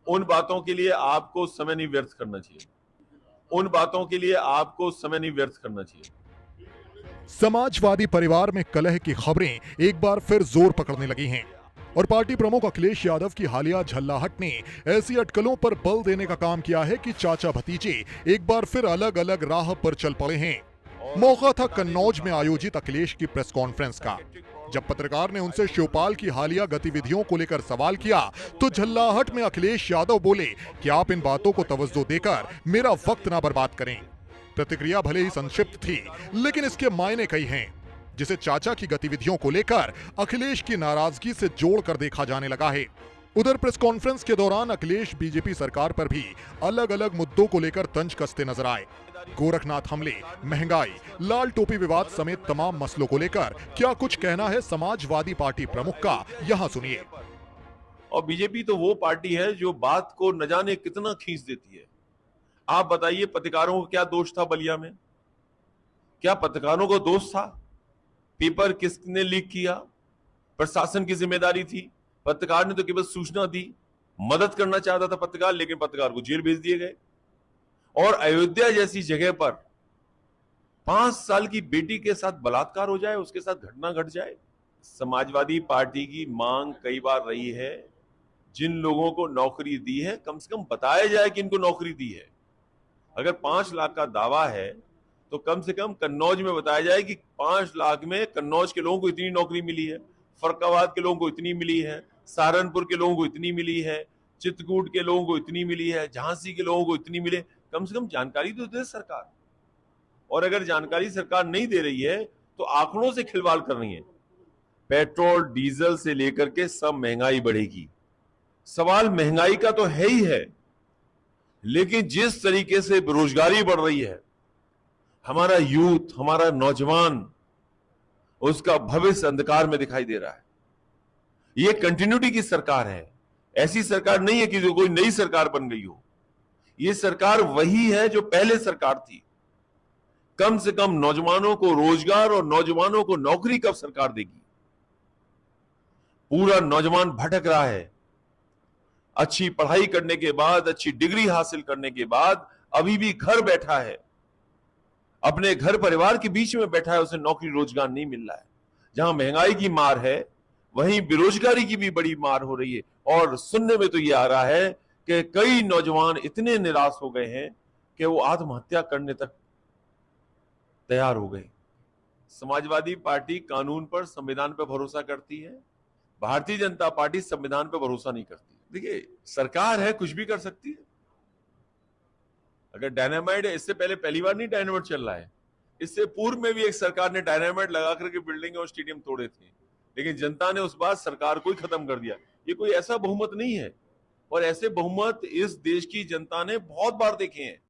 उन बातों के लिए आपको समय नहीं व्यर्थ करना चाहिए। उन बातों के लिए आपको समय नहीं व्यर्थ करना चाहिए। समाजवादी परिवार में कलह की खबरें एक बार फिर जोर पकड़ने लगी हैं और पार्टी प्रमुख अखिलेश यादव की हालिया झल्लाहट ने ऐसी अटकलों पर बल देने का काम किया है कि चाचा भतीजे एक बार फिर अलग अलग राह पर चल पड़े हैं। मौका था कन्नौज में आयोजित अखिलेश की प्रेस कॉन्फ्रेंस का। जब पत्रकार ने उनसे शिवपाल की हालिया गतिविधियों को लेकर सवाल किया तो झल्लाहट में अखिलेश यादव बोले कि आप इन बातों को तवज्जो देकर मेरा वक्त ना बर्बाद करें। प्रतिक्रिया भले ही संक्षिप्त थी, लेकिन इसके मायने कई हैं, जिसे चाचा की गतिविधियों को लेकर अखिलेश की नाराजगी से जोड़कर देखा जाने लगा है। उधर प्रेस कॉन्फ्रेंस के दौरान अखिलेश बीजेपी सरकार पर भी अलग अलग मुद्दों को लेकर तंज कसते नजर आए। गोरखनाथ हमले, महंगाई, लाल टोपी विवाद समेत तमाम मसलों को लेकर क्या कुछ कहना है समाजवादी पार्टी प्रमुख का, यहां सुनिए। और बीजेपी तो वो पार्टी है जो बात को न जाने कितना खींच देती है। आप बताइए, पत्रकारों को क्या दोष था बलिया में? क्या पत्रकारों को दोष था? पेपर किसने लीक किया? प्रशासन की जिम्मेदारी थी। पत्रकार ने तो केवल सूचना दी, मदद करना चाहता था पत्रकार, लेकिन पत्रकार को जेल भेज दिए गए। और अयोध्या जैसी जगह पर 5 साल की बेटी के साथ बलात्कार हो जाए, उसके साथ घटना घट जाए। समाजवादी पार्टी की मांग कई बार रही है, जिन लोगों को नौकरी दी है कम से कम बताया जाए कि इनको नौकरी दी है। अगर 5 लाख का दावा है तो कम से कम कन्नौज में बताया जाए कि 5 लाख में कन्नौज के लोगों को इतनी नौकरी मिली है, फरक्काबाद के लोगों को इतनी मिली है, सहारनपुर के लोगों को इतनी मिली है, चित्रकूट के लोगों को इतनी मिली है, झांसी के लोगों को इतनी मिले। कम से कम जानकारी तो दे सरकार। और अगर जानकारी सरकार नहीं दे रही है तो आंकड़ों से खिलवाड़ कर रही है। पेट्रोल डीजल से लेकर के सब महंगाई बढ़ेगी। सवाल महंगाई का तो है ही है, लेकिन जिस तरीके से बेरोजगारी बढ़ रही है, हमारा यूथ, हमारा नौजवान, उसका भविष्य अंधकार में दिखाई दे रहा है। ये कंटिन्यूटी की सरकार है, ऐसी सरकार नहीं है कि जो कोई नई सरकार बन गई हो। ये सरकार वही है जो पहले सरकार थी। कम से कम नौजवानों को रोजगार और नौजवानों को नौकरी कब सरकार देगी? पूरा नौजवान भटक रहा है। अच्छी पढ़ाई करने के बाद, अच्छी डिग्री हासिल करने के बाद अभी भी घर बैठा है, अपने घर परिवार के बीच में बैठा है, उसे नौकरी रोजगार नहीं मिल रहा है। जहां महंगाई की मार है, वहीं बेरोजगारी की भी बड़ी मार हो रही है। और सुनने में तो यह आ रहा है कि कई नौजवान इतने निराश हो गए हैं कि वो आत्महत्या करने तक तैयार हो गए। समाजवादी पार्टी कानून पर, संविधान पर भरोसा करती है। भारतीय जनता पार्टी संविधान पर भरोसा नहीं करती। देखिए, सरकार है, कुछ भी कर सकती है। अगर डायनामाइट है, इससे पहले पहली बार नहीं डायनामाइट चल रहा है, इससे पूर्व में भी एक सरकार ने डायनामाइट लगा करके बिल्डिंग और स्टेडियम तोड़े थे, लेकिन जनता ने उस बार सरकार को ही खत्म कर दिया। ये कोई ऐसा बहुमत नहीं है, और ऐसे बहुमत इस देश की जनता ने बहुत बार देखे हैं।